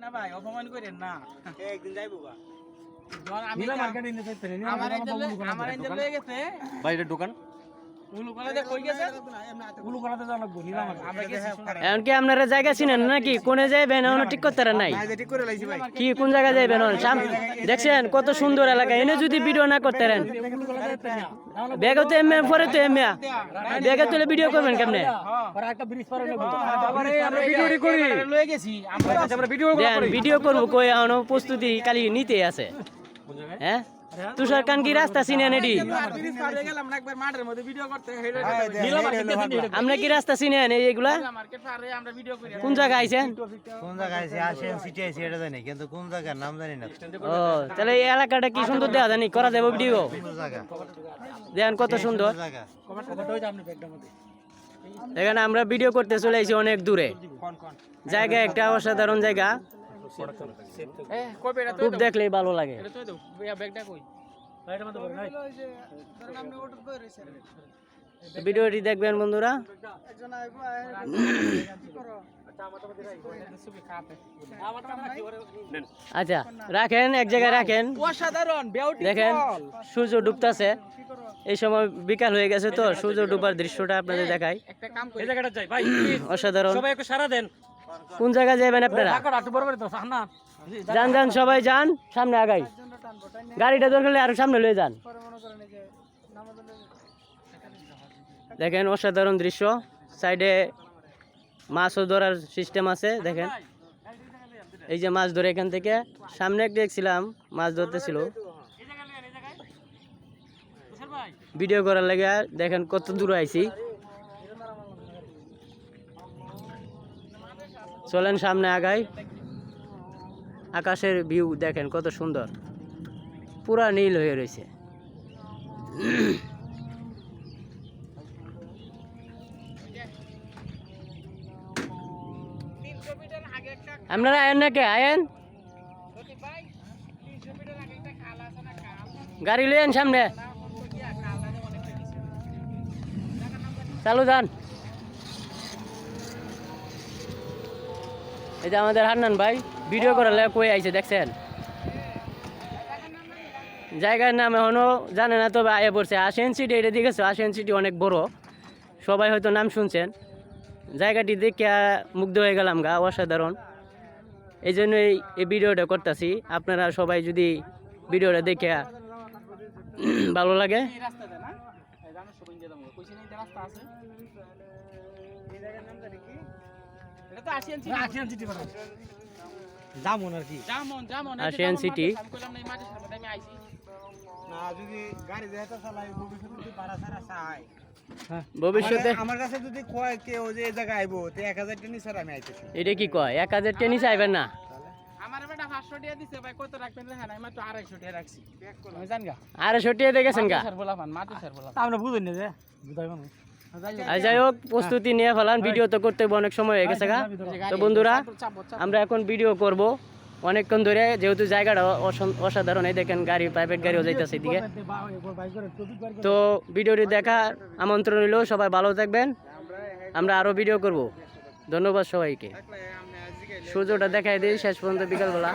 না ভাই অপমান করেন না একদিন যাইবো বা নীলা মার্কেট ইনে যাইতে আমার এন্ড লয়ে গেছে ভাই এটা দোকান উলুকলাতে কই গেছে উলুকলাতে যা লাগবো নীলা মার্কেট আমরা গেছি এখন কি আপনারা জায়গা চিনেন নাকি কোনে যাইবেন এখনো ঠিক করতে নাই ঠিক করে লাইছি ভাই কি কোন জায়গায় যাইবেন দেখছেন কত সুন্দর এলাকা এনে যদি ভিডিও না করতে পারেন ব্যাগে তো এমএ পরে তো এমএ ব্যাগে তুলে ভিডিও করবেন কেমনে আর একটা ব্রিজ পার হইলো আরে আমরা ভিডিওটি করি লয়ে গেছি আমরা ভিডিও ভিডিও করবো কই এখনো প্রস্তুতি খালি নিতে আছে হ্যাঁ তুষার কান কি রাস্তা চিনেন এডি ব্রিজ পার হয়ে গেলাম না একবার মাঠের মধ্যে ভিডিও করতে হেডে নীলা মার্কেট আমরা কি রাস্তা চিনেন এইগুলা মার্কেট পার হয়ে আমরা ভিডিও করি কোন জায়গায় আইছেন কোন জায়গায় আছে আসেন সিটি আছে এটা জানি কিন্তু কোন জায়গার নাম জানি না ও তাহলে এই এলাকাটা কি সুন্দর দেখা জানি করা যাবে ভিডিও কোন জায়গা দেখেন কত সুন্দর জায়গা কমেন্ট হই আপনি ব্যাগটার মধ্যে এখানে আমরা ভিডিও করতে চলে আইছি অনেক দূরে জায়গা একটা অসাধারণ জায়গা এ কই বেটা খুব দেখলেই ভালো লাগে এটা তো দাও ব্যাগটা কই রাইটের মধ্যে বল নাই ভিডিওটি দেখবেন বন্ধুরা একজন আইবো কি করো আচ্ছা রাখেন এক জায়গায় রাখেন অসাধারণ বিউটিফুল দেখেন সূর্য ডুবতাছে এই সময় বিকাল হয়ে গেছে তো সূর্য ডুবার দৃশ্যটা আপনাদের দেখাই একটা কাম করি এই জায়গাটা যাই ভাই অসাধারণ সবাই একটু সারা দেন কোন জায়গায় যাবেন আপনারা ঢাকা একটু বড় বড় তো না যান যান সবাই যান সামনে আগাই গাড়িটা দরকার হলে আরো সামনে লয়ে যান দেখেন অসাধারণ দৃশ্য সাইডে মাছও ধরার সিস্টেম আছে দেখেন এই যে মাছ ধরে এখান থেকে সামনে একটা দেখছিলাম মাছ ধরতেছিল ভিডিও করার লাগে দেখেন কত দূর আইছি চলেন সামনে আগাই আকাশের ভিউ দেখেন কত সুন্দর পুরা নীল হয়ে রয়েছে আপনারা আয়েন নাকি আয়েন গাড়ি লইয়েন সামনে চালু যান এই যে আমাদের হান্নান ভাই ভিডিও করার লাগে কই আইছে দেখছেন জায়গার নাম এখনো জানে না তবে আয়ে পড়ছে আশিয়ান সিটি এটা দেখেছো আশিয়ান সিটি অনেক বড় সবাই হয়তো নাম শুনছেন জায়গাটি দেখে মুগ্ধ হয়ে গেলাম গা অসাধারণ এই জন্যই এই ভিডিওটা করতেছি আপনারা সবাই যদি ভিডিওটা দেখে ভালো লাগে আশিয়ান সিটি বড় জামুন আর কি আশিয়ান সিটি না যদি গাড়ি যেটা চালাই ভবিষ্যতে পারা ছাড়া চাই ভবিষ্যতে আমার কাছে যদি কয় কেউ যে এই জায়গায় আইবো তো 1000 টাকা নিছে আমি আইতেছি এটা কি কয় 1000 টাকা নিচে আইবেন না আমার বেটা 500 টাকা দিছে ভাই কত রাখবেন হ্যাঁ আমি তো 250 টাকা রাখছি আমি জান গা 250 টাকা দেখেছেন গা স্যার বলাফান মাটি স্যার বলা আমরা বুঝুন না যে বুঝাই মানুষ আর যাই হোক প্রস্তুতি নিয়ে ফেলান ভিডিও তো করতে অনেক সময় হয়ে গেছে গা তো বন্ধুরা আমরা এখন ভিডিও করব অনেকক্ষণ ধরে যেহেতু জায়গাটা অসাধারণ এই দেখেন গাড়ি প্রাইভেট গাড়িও যাইতেছে এদিকে তো ভিডিওটি দেখার আমন্ত্রণ রইল সবাই ভালো থাকবেন আমরা আরও ভিডিও করব ধন্যবাদ সবাইকে সূর্যটা দেখাই দিই শেষ পর্যন্ত বিকালবেলা